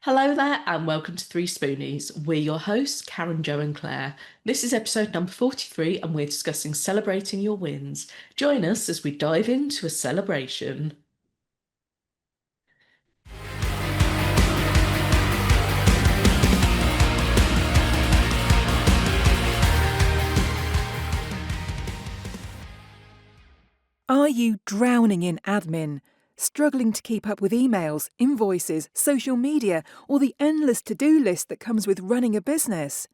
Hello there, and welcome to Three Spoonies. We're your hosts, Karen, Jo, and Claire. This is episode number 43, and we're discussing celebrating your wins. Join us as we dive into a celebration. Are you drowning in admin? Struggling to keep up with emails, invoices, social media, or the endless to-do list that comes with running a business?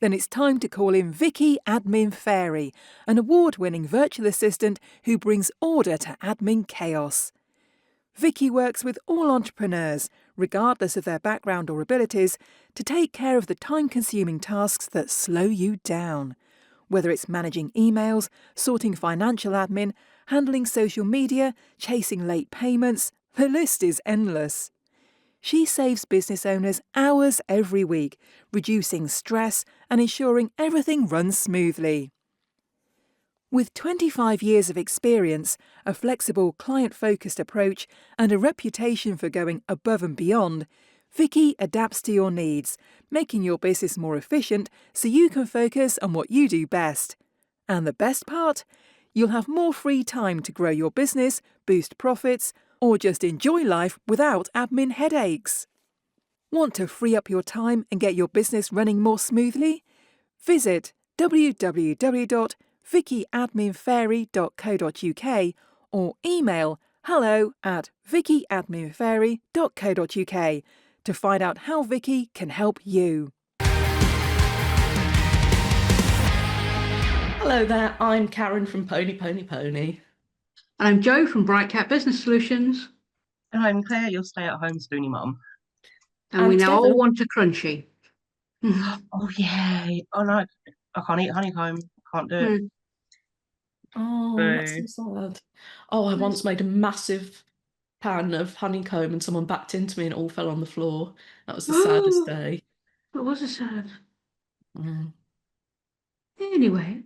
Then it's time to call in Vicky Admin Fairy, an award-winning virtual assistant who brings order to admin chaos. Vicky works with all entrepreneurs, regardless of their background or abilities, to take care of the time-consuming tasks that slow you down. Whether it's managing emails, sorting financial admin, handling social media, chasing late payments, the list is endless. She saves business owners hours every week, reducing stress and ensuring everything runs smoothly. With 25 years of experience, a flexible, client-focused approach, and a reputation for going above and beyond, Vicky adapts to your needs, making your business more efficient so you can focus on what you do best. And the best part? You'll have more free time to grow your business, boost profits, or just enjoy life without admin headaches. Want to free up your time and get your business running more smoothly? Visit www.vickyadminfairy.co.uk or email hello@vickyadminfairy.co.uk to find out how Vicky can help you. Hello there, I'm Karen from Pony Pony Pony. And I'm Jo from Bright Cat Business Solutions. And I'm Claire, your stay-at-home spoonie mum. And And we now together- all want a crunchy. Oh, yay. Oh, no. I can't eat honeycomb. Can't do it. Oh, that's so sad. Oh, I once made a massive pan of honeycomb and someone backed into me and it all fell on the floor. That was the saddest day. It was a sad. Mm. Anyway.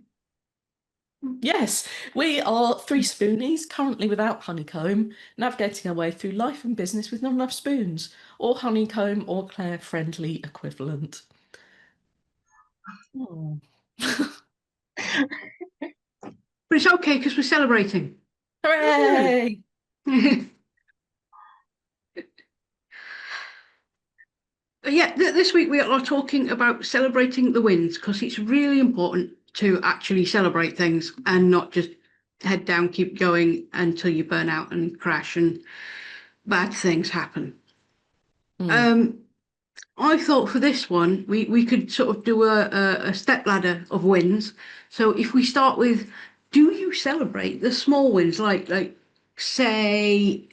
Yes, we are three spoonies, currently without honeycomb, navigating our way through life and business with not enough spoons, or honeycomb or Claire-friendly equivalent. Oh. But it's okay because we're celebrating. Hooray! This week we are talking about celebrating the wins because it's really important to actually celebrate things and not just head down, keep going until you burn out and crash and bad things happen. I thought for this one we could sort of do a step ladder of wins. So if we start with, do you celebrate the small wins, like say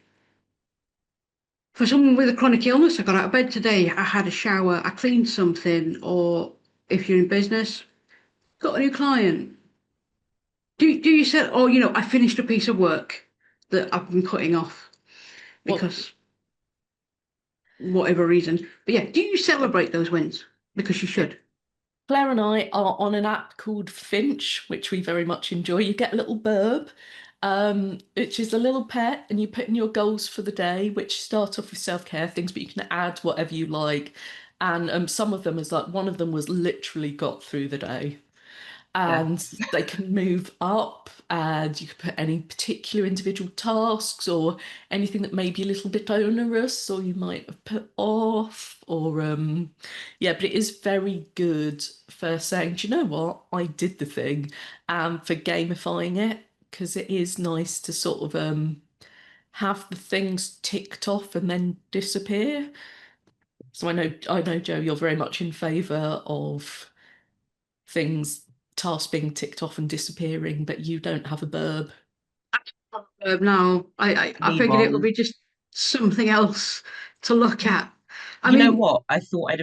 for someone with a chronic illness, I got out of bed today, I had a shower, I cleaned something, or if you're in business, got a new client. Do you say, or I finished a piece of work that I've been cutting off because whatever reason. But yeah, do you celebrate those wins? Because you should. Claire and I are on an app called Finch, which we very much enjoy. You get a little burb, which is a little pet, and you put in your goals for the day, which start off with self-care things, but you can add whatever you like. And some of them is like, one of them was literally got through the day. And they can move up, and you can put any particular individual tasks or anything that may be a little bit onerous or you might have put off, or but it is very good for saying, do you know what, I did the thing, and for gamifying it, because it is nice to sort of have the things ticked off and then disappear. So I know, Jo, you're very much in favour of tasks being ticked off and disappearing, but you don't have a burb. No, I figured it would be just something else to look at. You know what? I thought I'd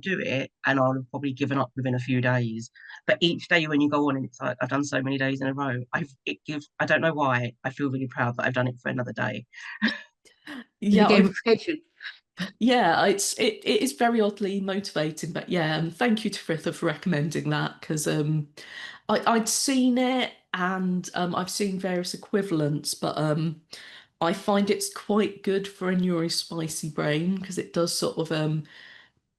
do it and I would have probably given up within a few days. But each day when you go on and it's like, I've done so many days in a row, I don't know why, I feel really proud that I've done it for another day. Yeah, gamification. Yeah, it is very oddly motivating, but yeah, thank you to Fritha for recommending that, because I'd seen it, and I've seen various equivalents, but I find it's quite good for a neurospicy brain because it does sort of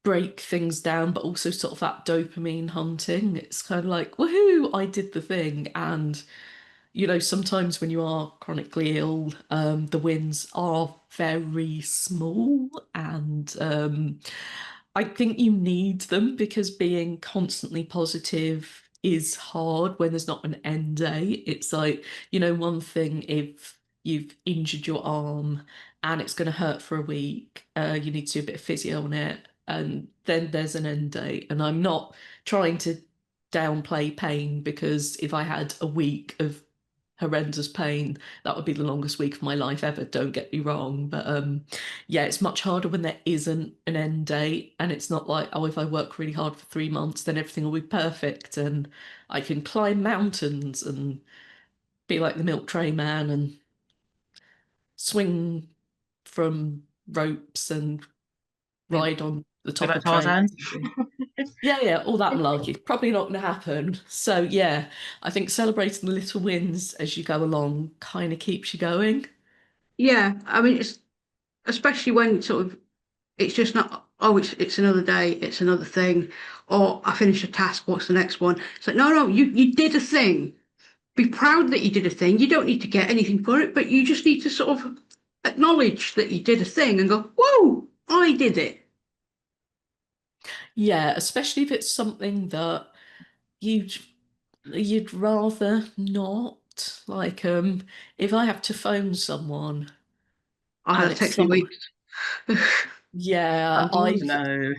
break things down, but also sort of that dopamine hunting. It's kind of like, woohoo, I did the thing. And, sometimes when you are chronically ill, the wins are very small. And I think you need them because being constantly positive is hard when there's not an end date. It's like, one thing if you've injured your arm and it's going to hurt for a week, you need to do a bit of physio on it, and then there's an end date. And I'm not trying to downplay pain because if I had a week of horrendous pain, that would be the longest week of my life ever, don't get me wrong. But yeah, it's much harder when there isn't an end date and it's not like, oh, if I work really hard for 3 months, then everything will be perfect and I can climb mountains and be like the milk tray man and swing from ropes and Be, ride on the be top like of trains. Tarzan. Yeah, yeah, all that malarkey. Probably not going to happen. So yeah, I think celebrating the little wins as you go along kind of keeps you going. Yeah, I mean, it's especially when sort of it's just not, oh, it's another day, it's another thing, or I finished a task, what's the next one? It's like, no, no, you did a thing. Be proud that you did a thing. You don't need to get anything for it, but you just need to sort of acknowledge that you did a thing and go, whoa, I did it. Yeah, especially if it's something that you'd you'd rather not. Like, if I have to phone someone Oh, and that it's takes me someone, weeks. yeah, Oh no.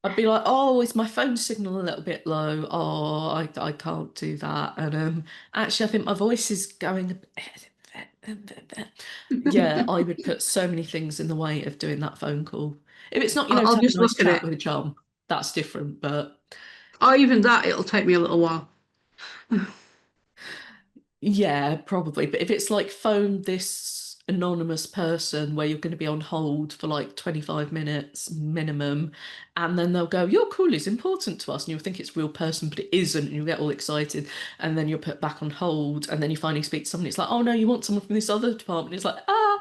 I'd be like, oh, is my phone signal a little bit low? Oh, I can't do that. And actually, I think my voice is going a bit. Yeah, I would put so many things in the way of doing that phone call. If it's not, I'll to have a just nice look at chat it. with a chum, that's different. But Or even that, it'll take me a little while. yeah, probably. But if it's like phone this anonymous person where you're going to be on hold for like 25 minutes minimum, and then they'll go, your call is important to us, and you'll think it's a real person, but it isn't, and you'll get all excited, and then you're put back on hold, and then you finally speak to someone, it's like, oh no, you want someone from this other department. It's like, ah,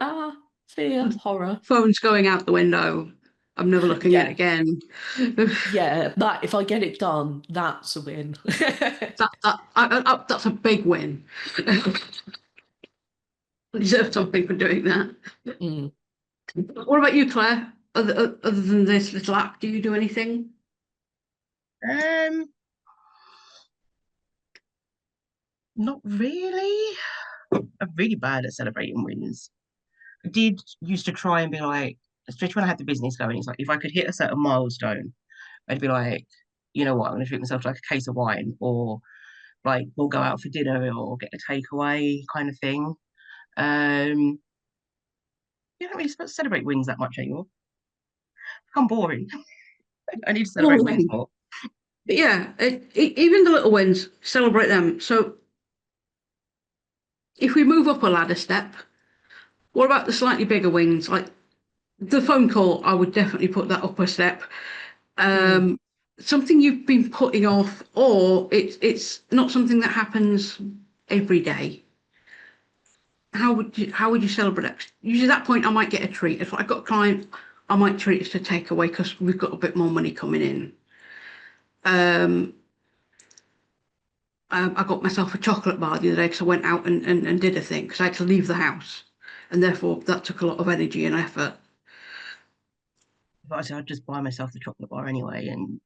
ah, fear, horror. Phone's going out the window. I'm never looking at it Yeah. again. Yeah, that if I get it done, that's a win. That's a big win. I deserve something for doing that. Mm. What about you, Claire? Other than this little app, do you do anything? Um, Not really. I'm really bad at celebrating wins. I did used to try and be like, especially when I had the business going, it's like if I could hit a certain milestone, I'd be like, you know what, I'm gonna treat myself to like a case of wine, or like we'll go out for dinner or get a takeaway kind of thing. Um, you don't really celebrate wins that much anymore. I'm boring. I need to celebrate wins Boring. more. But yeah, even the little wins, celebrate them. So if we move up a ladder step, what about the slightly bigger wins? Like the phone call, I would definitely put that up a step. Mm. Um, Something you've been putting off, or it's not something that happens every day. How would you celebrate it? Usually at that point I might get a treat. If I've got a client, I might treat us to take away because we've got a bit more money coming in. Um, I got myself a chocolate bar the other day because I went out and did a thing because I had to leave the house, and therefore that took a lot of energy and effort. But I said I'd just buy myself the chocolate bar anyway. And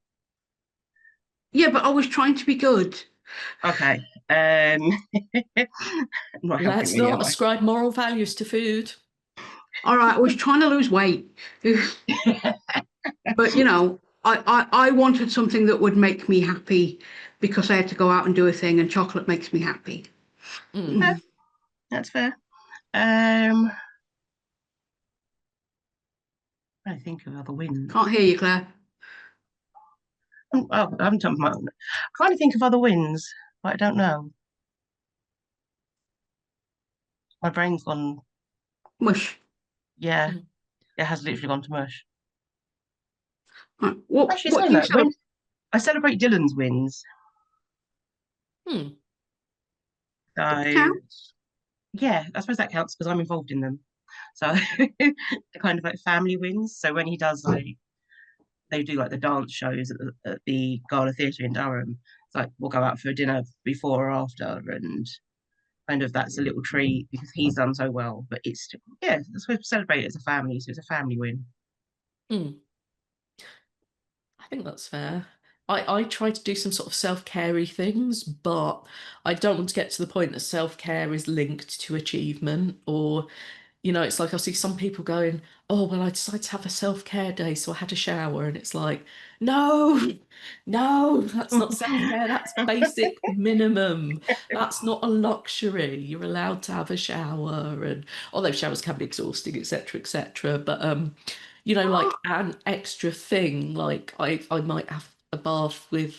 Yeah, but I was trying to be good. okay, I'm not helping Let's really, not am I? ascribe moral values to food. All right, I was trying to lose weight, but I wanted something that would make me happy because I had to go out and do a thing, and chocolate makes me happy. Mm. Fair, that's fair. Um, I think of other wins. Can't hear you, Claire. Oh, I haven't done my own. Trying to think of other wins, but I don't know. My brain's gone. Mush. Yeah, Mm. it has literally gone to mush. Right. What Actually, what saying do you that, when celebrate? I celebrate Dylan's wins, Mm. so Counts. Yeah, I suppose that counts because I'm involved in them. So they're kind of like family wins. So when he does like they do like the dance shows at the Gala Theatre in Durham, it's like we'll go out for dinner before or after, and kind of that's a little treat because he's done so well. But it's yeah, I suppose celebrate it as a family, so it's a family win. Mm, I think that's fair. I try to do some sort of self-carey things, but I don't want to get to the point that self-care is linked to achievement or it's like I see some people going, oh, well, I decided to have a self-care day, so I had a shower. And it's like, no, no, that's not self-care. That's basic minimum. That's not a luxury. You're allowed to have a shower. And although showers can be exhausting, etc., etc. But like an extra thing, like I might have a bath with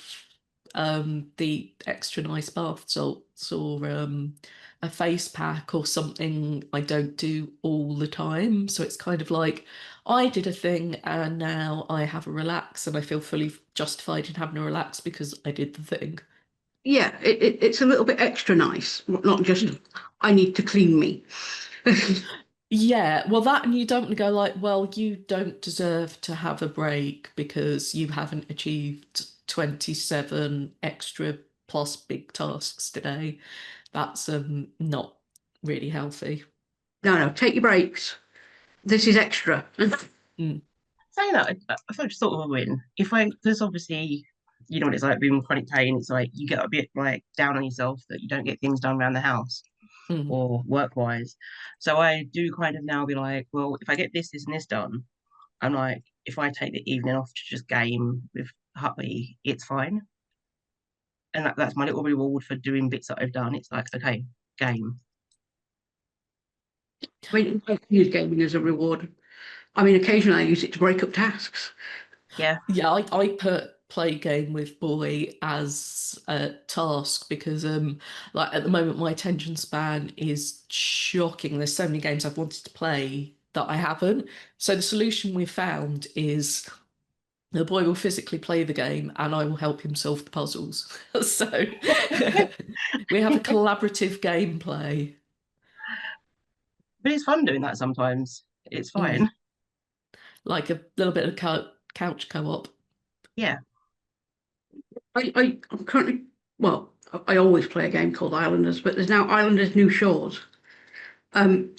the extra nice bath salts or a face pack or something I don't do all the time. So it's kind of like I did a thing and now I have a relax and I feel fully justified in having a relax because I did the thing. Yeah, it's a little bit extra nice, not just Mm. I need to clean me. Yeah, well, that and you don't want to go like, well, you don't deserve to have a break because you haven't achieved 27 extra plus big tasks today. That's not really healthy. No, no, take your breaks. This is extra. Mm, Saying that, I thought just thought of a win. If I, because obviously, you know what it's like being with chronic pain. It's like you get a bit like down on yourself that you don't get things done around the house mm. or work wise. So I do kind of now be like, well, if I get this, this, and this done, I'm like, if I take the evening off to just game with Hutley, it's fine. And that's my little reward for doing bits that I've done. It's like, okay, game. I mean, I use gaming as a reward. I mean, occasionally I use it to break up tasks. Yeah. Yeah, I put play game with boy as a task because like at the moment my attention span is shocking. There's so many games I've wanted to play that I haven't. So the solution we've found is the boy will physically play the game and I will help him solve the puzzles. So we have a collaborative gameplay. But it's fun doing that sometimes. It's Mm, fine. like a little bit of couch co-op. Yeah. I'm currently, well, I always play a game called Islanders, but there's now Islanders New Shores. Um,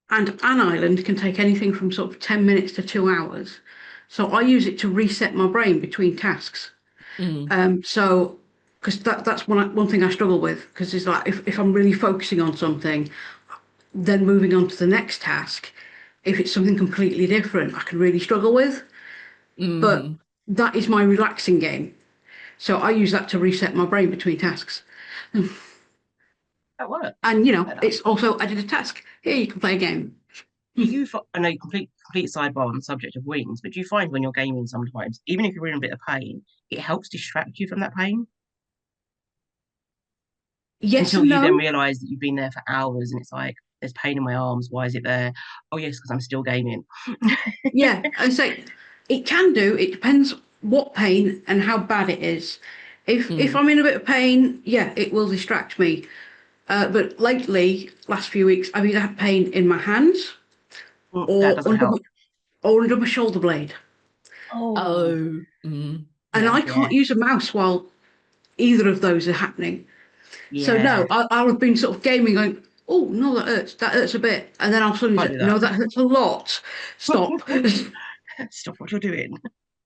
and an island can take anything from sort of 10 minutes to 2 hours. So I use it to reset my brain between tasks. Mm, So, because that's one thing I struggle with, because it's like if I'm really focusing on something, then moving on to the next task, if it's something completely different, I can really struggle with. But mm. that is my relaxing game. So I use that to reset my brain between tasks. That works. And, Like that. it's also, I did a task. Here, you can play a game. Do you, I know complete sidebar on the subject of wings, but do you find when you're gaming sometimes, even if you're in a bit of pain, it helps distract you from that pain Yes until and you then no. realize that you've been there for hours and it's like, there's pain in my arms. Why is it there? Oh, yes, because I'm still gaming. Yeah, I say it can do. It depends what pain and how bad it is. If Mm. I'm in a bit of pain, yeah, it will distract me. But lately, last few weeks, I've either had pain in my hands That or doesn't help. under my shoulder blade, Oh, Oh, mm. and Yeah. I yeah, can't use a mouse while either of those are happening. So no, yeah. I'll have been sort of gaming, going, oh no, that hurts. That hurts a bit, and then I'll suddenly Can't say, do no, that. that hurts a lot. Stop. Stop what you're doing.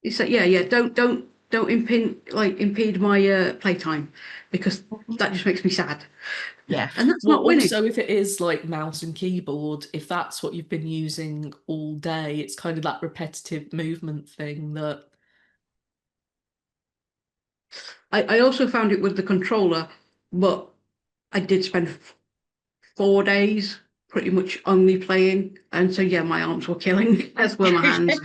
It's like, yeah, yeah, don't impede my playtime because that just makes me sad. Yeah. And that's Well, not winning. also, if it is like mouse and keyboard, if that's what you've been using all day, it's kind of that repetitive movement thing that, I also found it with the controller, but I did spend 4 days pretty much only playing. And so, yeah, my arms were killing, as were my hands.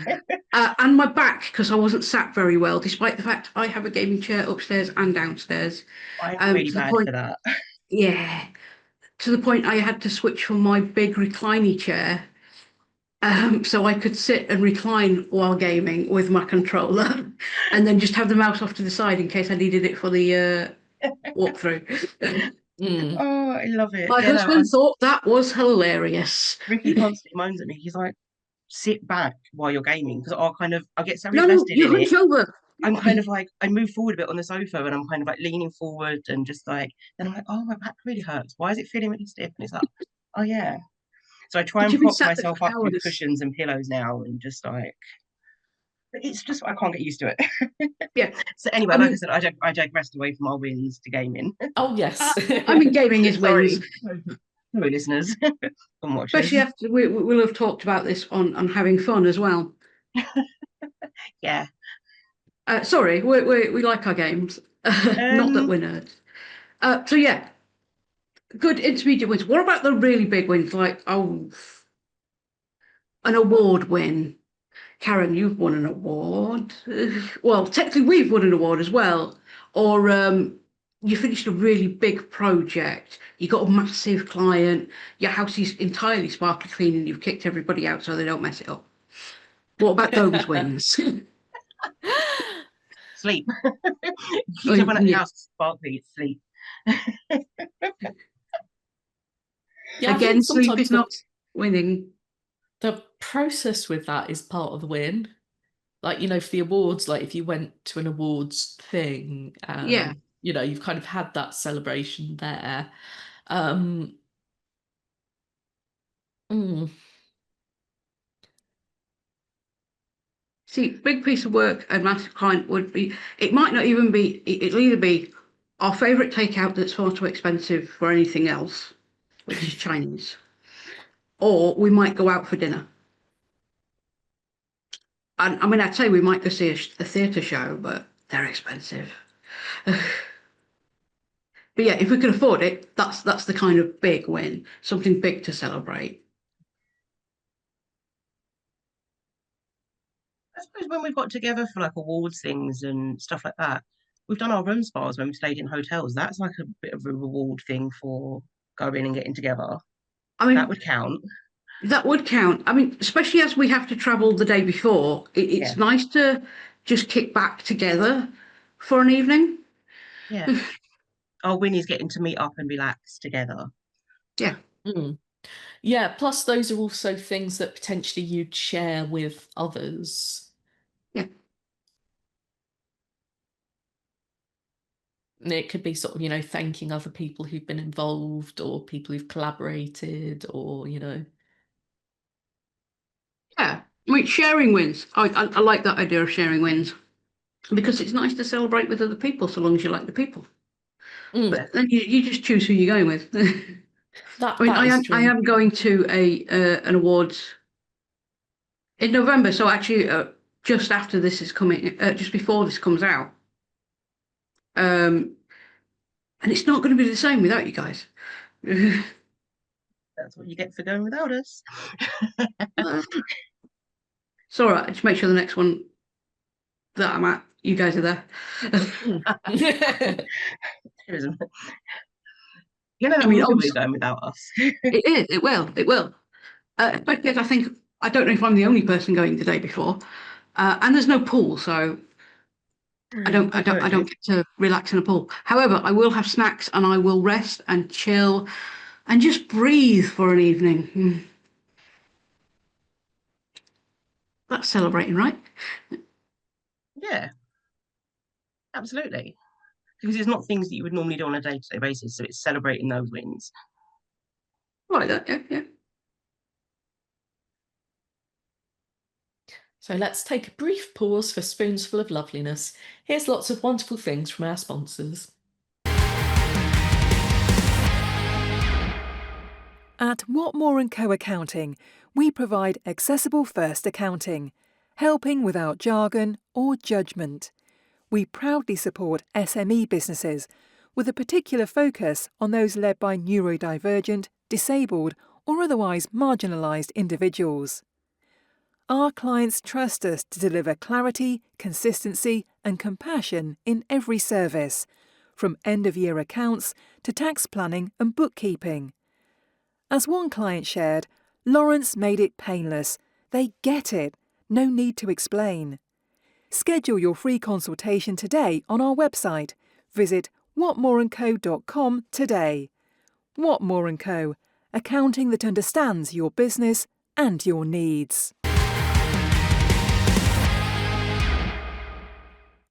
And my back, because I wasn't sat very well, despite the fact I have a gaming chair upstairs and downstairs. I'm really To the bad for point, that. yeah, to the point I had to switch from my big recliny chair so I could sit and recline while gaming with my controller and then just have the mouse off to the side in case I needed it for the walkthrough. Mm. Oh, I love it. My Yeah, no, husband thought that was hilarious. Ricky constantly moans at me. He's like, sit back while you're gaming because I get so No, invested you in it. hunch over. I'm kind of like I move forward a bit on the sofa and I'm kind of like leaning forward and just like then I'm like, oh, my back really hurts. Why is it feeling really stiff? And it's like, oh yeah. So I try But and you've been prop sat there myself for up with hours. cushions and pillows now and just like it's just I can't get used to it. Yeah. So anyway, I like I mean, said, I digressed away from our wins to gaming. Oh, yes. I mean, gaming is wins, Sorry, sorry, listeners and especially watchers. after we'll have talked about this on having fun as well. Yeah. Sorry, we like our games. Not that Um. we're nerds. So yeah, good intermediate wins. What about the really big wins, like an award win? Karen, you've won an award. Well, technically, we've won an award as well. Or you finished a really big project. You got a massive client. Your house is entirely sparkly clean, and you've kicked everybody out so they don't mess it up. What about those wins? Sleep. Oh, Keep everyone at the yeah. house sparkly. Sleep. Yeah, I think Again, sleep sometimes is not winning. the process with that is part of the win. Like, you know, for the awards, like if you went to an awards thing Yeah. and, you know, you've kind of had that celebration there. Um, mm, See, big piece of work and massive client would be, it might not even be, it'll either be our favourite takeout that's far too expensive for anything else, which is Chinese, or we might go out for dinner. And I mean, I'd say we might go see a theatre show, but they're expensive. But yeah, if we can afford it, that's the kind of big win, something big to celebrate. I suppose when we've got together for like awards things and stuff like that, we've done our room spas when we stayed in hotels. That's like a bit of a reward thing for going and getting together. I That mean, would count. that would count. I mean, especially as we have to travel the day before, Yeah. it's nice to just kick back together for an evening. Yeah. Our win is getting to meet up and relax together. Yeah, mm. Yeah, plus those are also things that potentially you'd share with others. yeah, And it could be sort of, you know, thanking other people who've been involved or people who've collaborated or, you know. yeah. I mean, sharing wins. I like that idea of sharing wins because it's nice to celebrate with other people so long as you like the people. Mm, Yeah. But then you just choose who you're going with. I mean, that is I true. am going to a an awards in November. So actually, just after this is coming, just before this comes out, um, and it's not going to be the same without you guys. That's what you get for going without us. It's all right. Just make sure the next one that I'm at, you guys are there. Mm. Tourism. You know I that mean, will be obviously, weird going without us. it is. It will. It will. Especially as I think I don't know if I'm the only person going the day before, and there's no pool, so I True. don't get to relax in a pool. However, I will have snacks and I will rest and chill and just breathe for an evening. That's celebrating, right? Yeah, absolutely. Because it's not things that you would normally do on a day-to-day basis, so it's celebrating those wins. Like that. Yeah, yeah. So let's take a brief pause for Spoonsful of Loveliness. Here's lots of wonderful things from our sponsors. At Whatmore & Co Accounting, we provide accessible first accounting, helping without jargon or judgment. We proudly support SME businesses with a particular focus on those led by neurodivergent, disabled or otherwise marginalised individuals. Our clients trust us to deliver clarity, consistency and compassion in every service, from end-of-year accounts to tax planning and bookkeeping. As one client shared, Lawrence made it painless. They get it. No need to explain. Schedule your free consultation today on our website. Visit whatmoreandco.com today. Whatmore & Co, accounting that understands your business and your needs.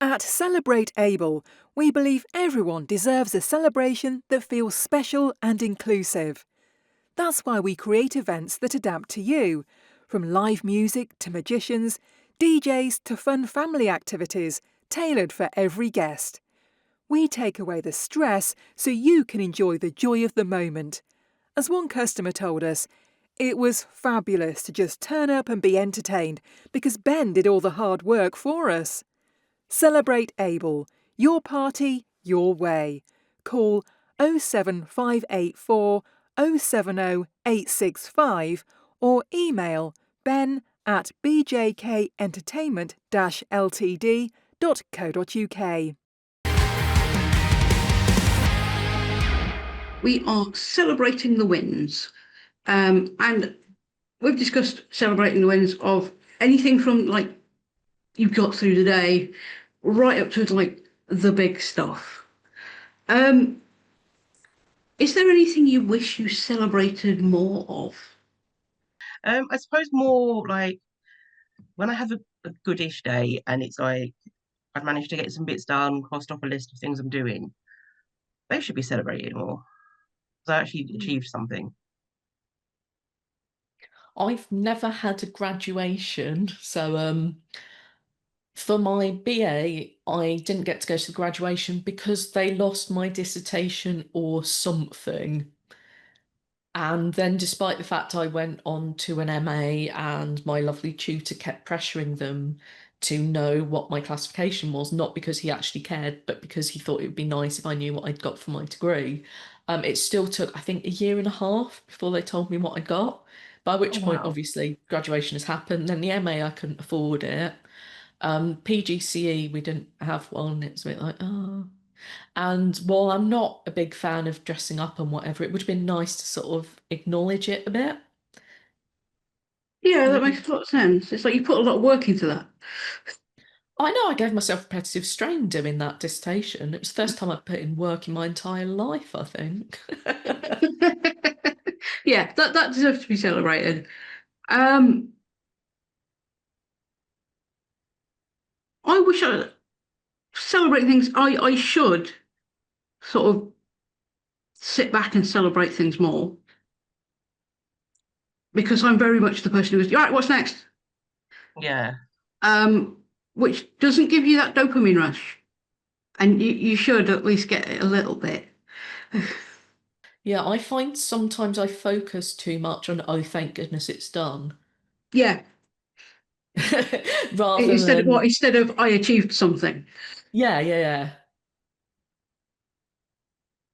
At Celebrate Able, we believe everyone deserves a celebration that feels special and inclusive. That's why we create events that adapt to you, from live music to magicians, DJs to fun family activities, tailored for every guest. We take away the stress so you can enjoy the joy of the moment. As one customer told us, it was fabulous to just turn up and be entertained because Ben did all the hard work for us. Celebrate Able. Your party, your way. Call 07584 070 865 or email ben@bjkentertainment-ltd.co.uk. We are celebrating the wins. And we've discussed celebrating the wins of anything from like you've got through the day right up to like the big stuff. Is there anything you wish you celebrated more of? I suppose more like when I have a goodish day and it's like I've managed to get some bits done, crossed off a list of things I'm doing, they should be celebrated more. So I actually achieved something. I've never had a graduation, so for my BA, I didn't get to go to the graduation because they lost my dissertation or something. And then, despite the fact I went on to an MA and my lovely tutor kept pressuring them to know what my classification was, not because he actually cared, but because he thought it would be nice if I knew what I'd got for my degree, it still took, I think, a year and a half before they told me what I got. By Oh which point, wow. obviously, graduation has happened. Then the MA, I couldn't afford it. PGCE, we didn't have one. It was a bit like, oh. And while I'm not a big fan of dressing up and whatever, it would have been nice to sort of acknowledge it a bit. Yeah, that makes Maybe. a lot of sense. It's like you put a lot of work into that. I know I gave myself repetitive strain doing that dissertation. It was the first time I'd put in work in my entire life, I think. Yeah, that deserves to be celebrated. Um, I wish I celebrate things. I should sort of sit back and celebrate things more because I'm very much the person who goes, all right, what's next? Yeah. Um, which doesn't give you that dopamine rush, and you should at least get it a little bit. Yeah, I find sometimes I focus too much on, oh, thank goodness it's done, Yeah, rather than, instead of I achieved something. yeah, yeah, yeah.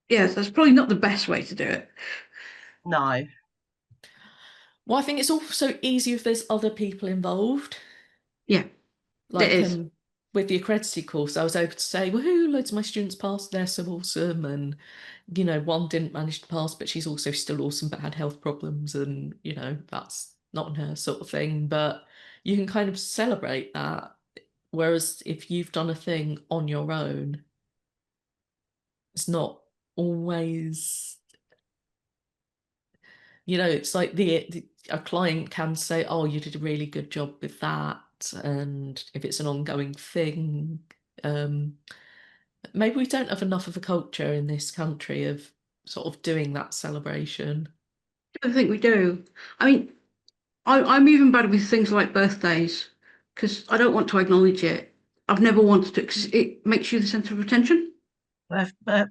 Yes, that's probably not the best way to do it. No. Well, I think it's also easier if there's other people involved. Yeah, it Like is. with the accredited course, I was able to say, woohoo, loads of my students passed, they're so awesome. And, one didn't manage to pass, but she's also still awesome, but had health problems, and, that's not on her sort of thing. But you can kind of celebrate that. Whereas if you've done a thing on your own, it's not always, it's like a client can say, oh, you did a really good job with that. And if it's an ongoing thing, um, maybe we don't have enough of a culture in this country of sort of doing that celebration. I think we do. I mean, I'm even bad with things like birthdays because I don't want to acknowledge it. I've never wanted to. It makes you the centre of attention.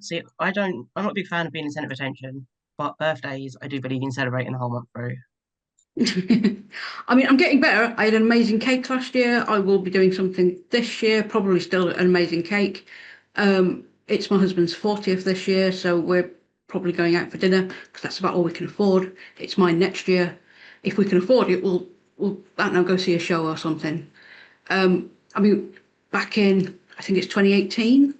See, I'm not a big fan of being the centre of attention, but birthdays, I do believe in celebrating the whole month through. I mean, I'm getting better. I had an amazing cake last year. I will be doing something this year, probably still an amazing cake. It's my husband's 40th this year, so we're probably going out for dinner because that's about all we can afford. It's mine next year. If we can afford it, we'll I don't know, go see a show or something. I mean, back in I think it's 2018,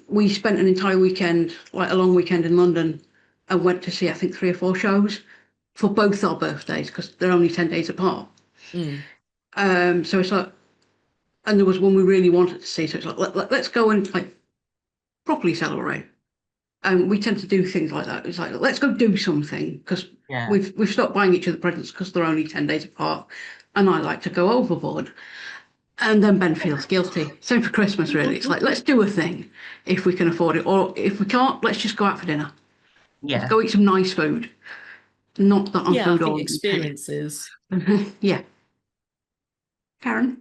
we spent an entire weekend, like a long weekend in London, and went to see I think 3 or 4 shows for both our birthdays because they're only 10 days apart. Mm. So it's like, and there was one we really wanted to see, so it's like let's go and like properly celebrate. And we tend to do things like that. It's like, let's go do something because Yeah. we've stopped buying each other presents because they're only 10 days apart. And I like to go overboard. And then Ben feels guilty. Same for Christmas, really. It's like, let's do a thing if we can afford it. Or if we can't, let's just go out for dinner. Let's Yeah. go eat some nice food. Not that I'm Yeah, I food think oriented. experiences. Yeah. Karen?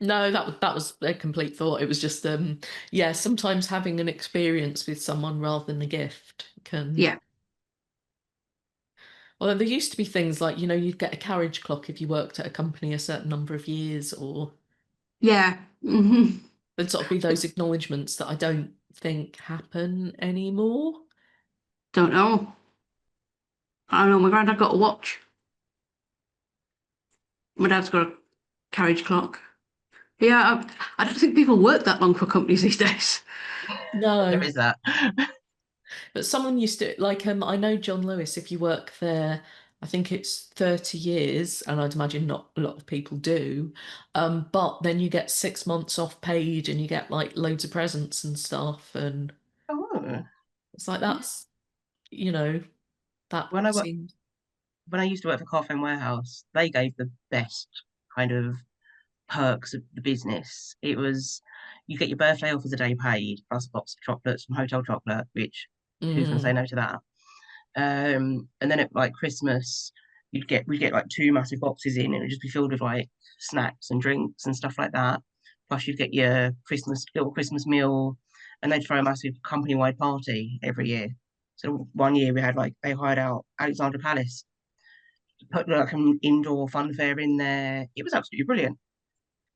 No, that was a complete thought. It was just yeah, sometimes having an experience with someone rather than a gift can. Yeah. Well, there used to be things like, you'd get a carriage clock if you worked at a company a certain number of years, or Yeah. Hmm. there'd sort of be those acknowledgements that I don't think happen anymore. Don't know. I don't know. My granddad got a watch. My dad's got a carriage clock. Yeah, I don't think people work that long for companies these days. No, There is that. but someone used to like I know John Lewis, if you work there, I think it's 30 years, and I'd imagine not a lot of people do. But then you get 6 months off paid and you get like loads of presents and stuff, and Oh. it's like that When I wo- seems. when I used to work for Carphone Warehouse, they gave the best kind of perks of the business. It was you get your birthday off as a day paid, plus a box of chocolates from Hotel Chocolate, which who's going to say Mm, no to that? And then at like Christmas, we'd get like two massive boxes in, and it'd just be filled with like snacks and drinks and stuff like that. Plus, you'd get your little Christmas meal, and they'd throw a massive company-wide party every year. So one year we had like they hired out Alexandra Palace, put like an indoor fun fair in there. It was absolutely brilliant.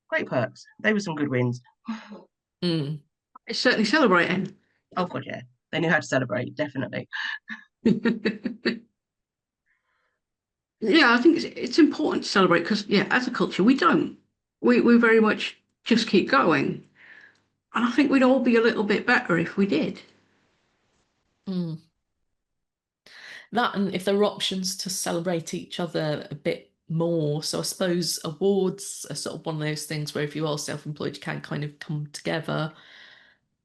Great perks. They were some good wins. mm. It's certainly celebrating. Oh god, yeah. They knew how to celebrate, definitely. Yeah, I think it's important to celebrate because, yeah, as a culture, we don't. We very much just keep going. And I think we'd all be a little bit better if we did. Mm. That, and if there were options to celebrate each other a bit more. So I suppose awards are sort of one of those things where if you are self-employed, you can kind of come together.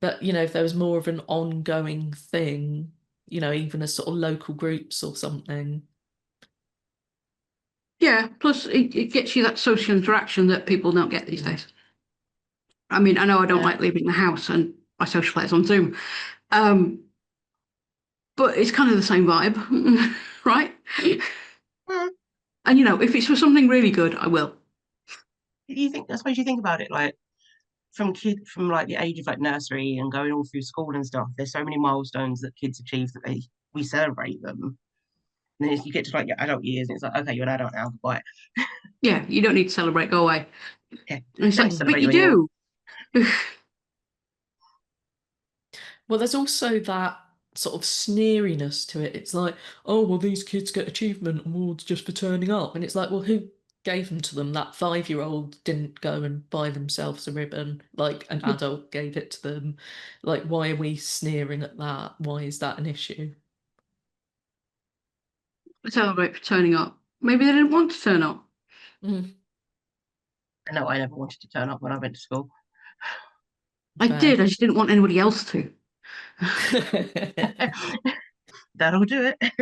But if there was more of an ongoing thing, even as sort of local groups or something. Yeah, plus it gets you that social interaction that people don't get these Mm. days. I mean, I know I don't Yeah. like leaving the house and I socialize on Zoom, um, but it's kind of the same vibe, right? Hmm. And if it's for something really good, I will. I suppose you think about it, like from like the age of like nursery and going all through school and stuff, there's so many milestones that kids achieve that we celebrate them. And then you get to like your adult years and it's like, okay, you're an adult now, bye. Yeah, you don't need to celebrate, go away. Yeah. And it's Don't like, but celebrate you you when you're do. Well, there's also that sort of sneeriness to it. It's like, oh, well, these kids get achievement awards just for turning up. And it's like, well, who gave them to them? That 5-year-old didn't go and buy themselves a ribbon, like an adult gave it to them. Like, why are we sneering at that? Why is that an issue? Celebrate for turning up. Maybe they didn't want to turn up. Mm, no, I never wanted to turn up when I went to school. I fair. did, I just didn't want anybody else to. That'll do it.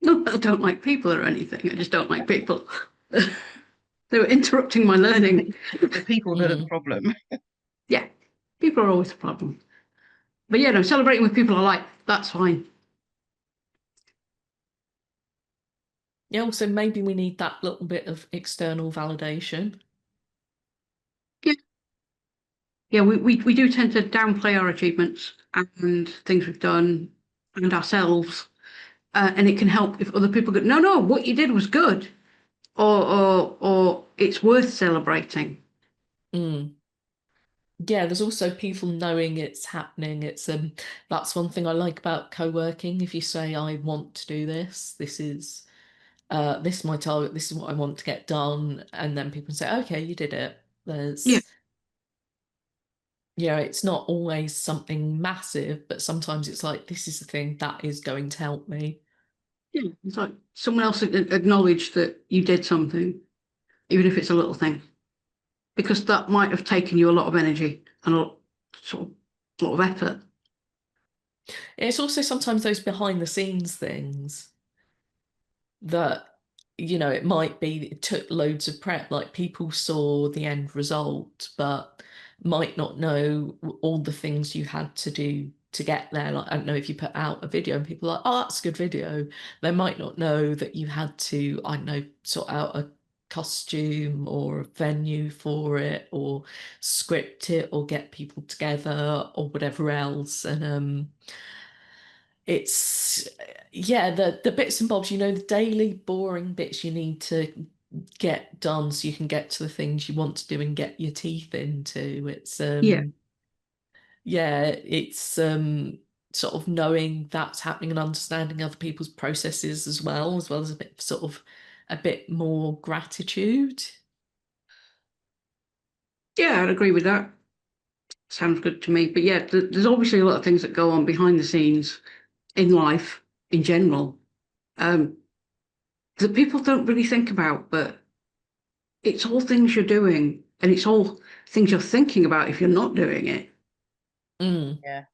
Not that I don't like people or anything, I just don't like people. They were interrupting my learning. The people that are the Mm. problem. Yeah, people are always a problem. But yeah, no, celebrating with people I like, that's fine. Yeah, also maybe we need that little bit of external validation. Yeah, yeah, we do tend to downplay our achievements and things we've done and ourselves. And it can help if other people go, no, no, what you did was good, or it's worth celebrating. Mm. Yeah, there's also people knowing it's happening. It's that's one thing I like about co-working. If you say I want to do this, this is my target, this is what I want to get done, and then people say, okay, you did it. Yeah, It's not always something massive, but sometimes it's like this is the thing that is going to help me. yeah. It's like someone else acknowledged that you did something, even if it's a little thing, because that might have taken you a lot of energy and sort of a lot of effort. It's also sometimes those behind the scenes things that, it might be it took loads of prep. Like people saw the end result, but might not know all the things you had to do to get there. Like, I don't know if you put out a video and people are like, oh, that's a good video. They might not know that you had to, I don't know, sort out a costume or a venue for it or script it or get people together or whatever else. And it's yeah, the bits and bobs, the daily boring bits you need to get done so you can get to the things you want to do and get your teeth into. It's Yeah. yeah, it's sort of knowing that's happening and understanding other people's processes as well as a bit sort of a bit more gratitude. Yeah, I'd agree with that. Sounds good to me. But yeah, there's obviously a lot of things that go on behind the scenes in life in general, um, that people don't really think about, but it's all things you're doing and it's all things you're thinking about if you're not doing it. Mm, Yeah.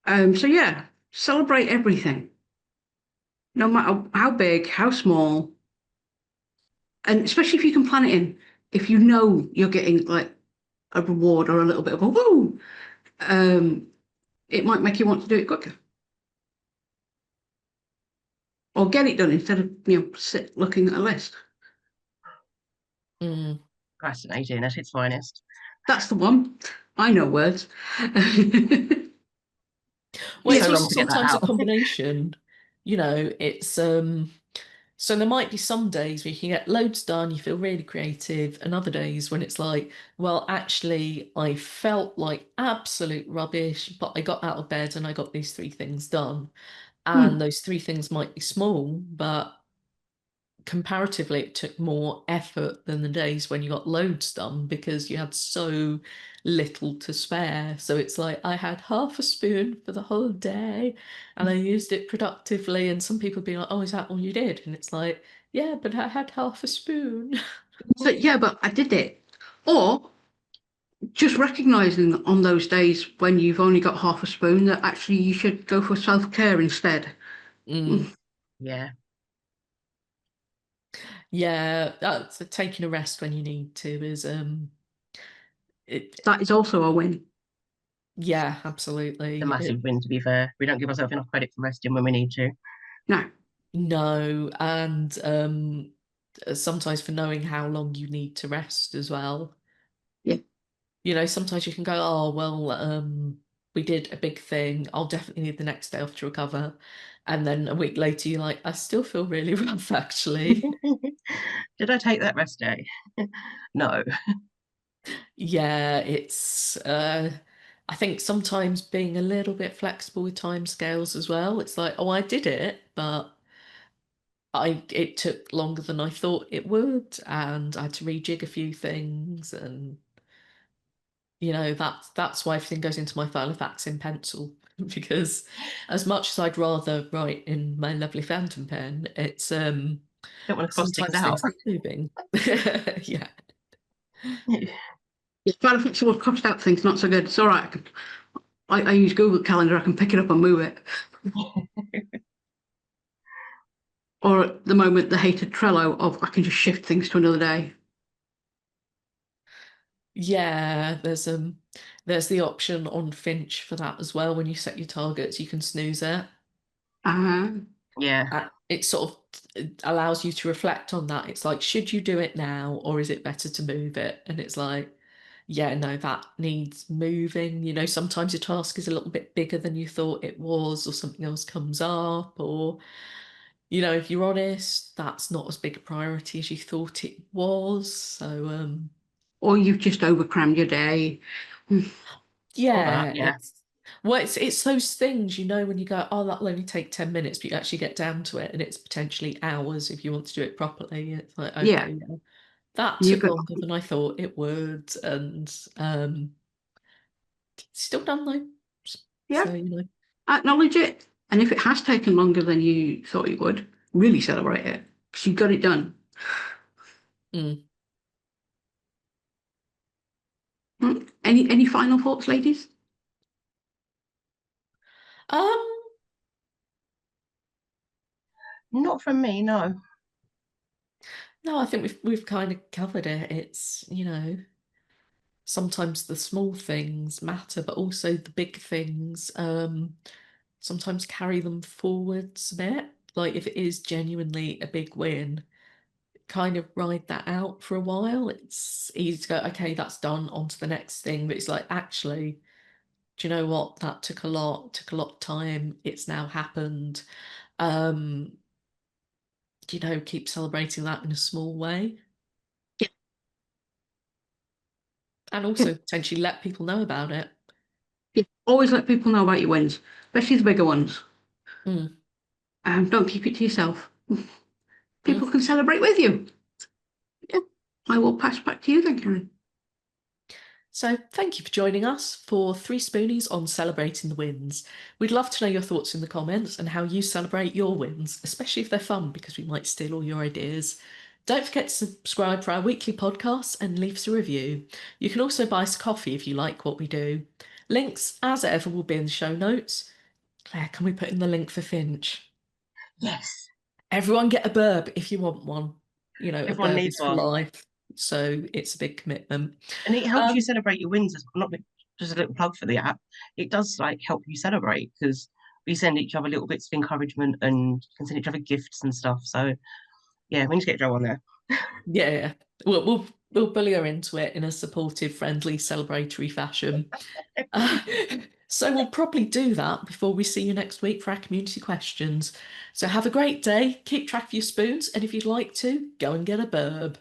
So yeah, celebrate everything, no matter how big, how small, and especially if you can plan it in. If you know you're getting like a reward or a little bit of a woo, um, it might make you want to do it quicker or get it done instead of sit looking at a list. mm. Procrastinating at its finest. That's the one. I know words. Well, Yeah, it's So also long to get that sometimes a out. combination. It's so there might be some days where you can get loads done, you feel really creative, and other days when it's like, well, actually, I felt like absolute rubbish, but I got out of bed and I got these three things done. And hmm. those three things might be small, but comparatively it took more effort than the days when you got loads done because you had so little to spare. So it's like I had half a spoon for the whole day and I used it productively. And some people be like, oh, is that all you did? And it's like, yeah, but I had half a spoon. So, yeah, but I did it. Or just recognizing on those days when you've only got half a spoon that actually you should go for self-care instead. Mm. Mm. Yeah. Yeah, that's taking a rest when you need to is it That is also a win. yeah, It's a absolutely. massive win, to be fair. We don't give ourselves enough credit for resting when we need to. Now, No, and sometimes for knowing how long you need to rest as well. yeah. Sometimes you can go, oh, well, we did a big thing. I'll definitely need the next day off to recover. And then a week later, you're like, I still feel really rough, actually. Did I take that rest day? No. Yeah, I think sometimes being a little bit flexible with timescales as well. It's like, oh, I did it, but it took longer than I thought it would, and I had to rejig a few things, and that's why everything goes into my file of facts in pencil because as much as I'd rather write in my lovely fountain pen, it's Don't want to cross things sometimes out. things keep moving. Yeah. Yeah, trying to fix all crossed out things, not so good. It's all right. I use Google Calendar. I can pick it up and move it. Or at the moment, the hated Trello of I can just shift things to another day. Yeah, there's the option on Finch for that as well. When you set your targets, you can snooze it. Uh, Yeah. It sort of allows you to reflect on that. It's like, should you do it now, or is it better to move it? And it's like, yeah, no, that needs moving. Sometimes your task is a little bit bigger than you thought it was, or something else comes up, or, if you're honest, that's not as big a priority as you thought it was. So, or you've just overcrammed your day. Mm. All that. yeah, Yeah. it's those things, when you go, oh, that'll only take 10 minutes, but you actually get down to it and it's potentially hours if you want to do it properly. It's like, Yeah, okay, yeah, that you've took got longer than I thought it would, and still done though. yeah. So, Acknowledge it, and if it has taken longer than you thought it would, really celebrate it because you got it done. mm. Mm. Any final thoughts, ladies? Um, Not from me, no. no, I think we've kind of covered it. It's, sometimes the small things matter, but also the big things, sometimes carry them forwards a bit. Like if it is genuinely a big win, kind of ride that out for a while. It's easy to go, okay, that's done, on to the next thing. But it's like, actually, do you know what? That took a lot of time. It's now happened. Um, keep celebrating that in a small way. Yeah, And yeah, also potentially let people know about it. yeah. Always let people know about your wins, especially the bigger ones. Mm, Don't keep it to yourself. People mm. can celebrate with you. Yeah. I will pass back to you then, Karen. So, thank you for joining us for Three Spoonies on celebrating the wins. We'd love to know your thoughts in the comments and how you celebrate your wins, especially if they're fun, because we might steal all your ideas. Don't forget to subscribe for our weekly podcasts and leave us a review. You can also buy us a coffee if you like what we do. Links, as ever, will be in the show notes. Claire, can we put in the link for Finch? Yes, Everyone get a burb if you want one. A everyone burb needs is for one. life, so it's a big commitment. And it helps you Um, celebrate your wins as not just a little plug for the app. It does like help you celebrate because we send each other little bits of encouragement and can send each other gifts and stuff. So yeah, we need to get Joe on there. Yeah, we'll bully her into it in a supportive, friendly, celebratory fashion. Uh, so we'll probably do that before we see you next week for our community questions. So have a great day, keep track of your spoons, and if you'd like to, go and get a burb.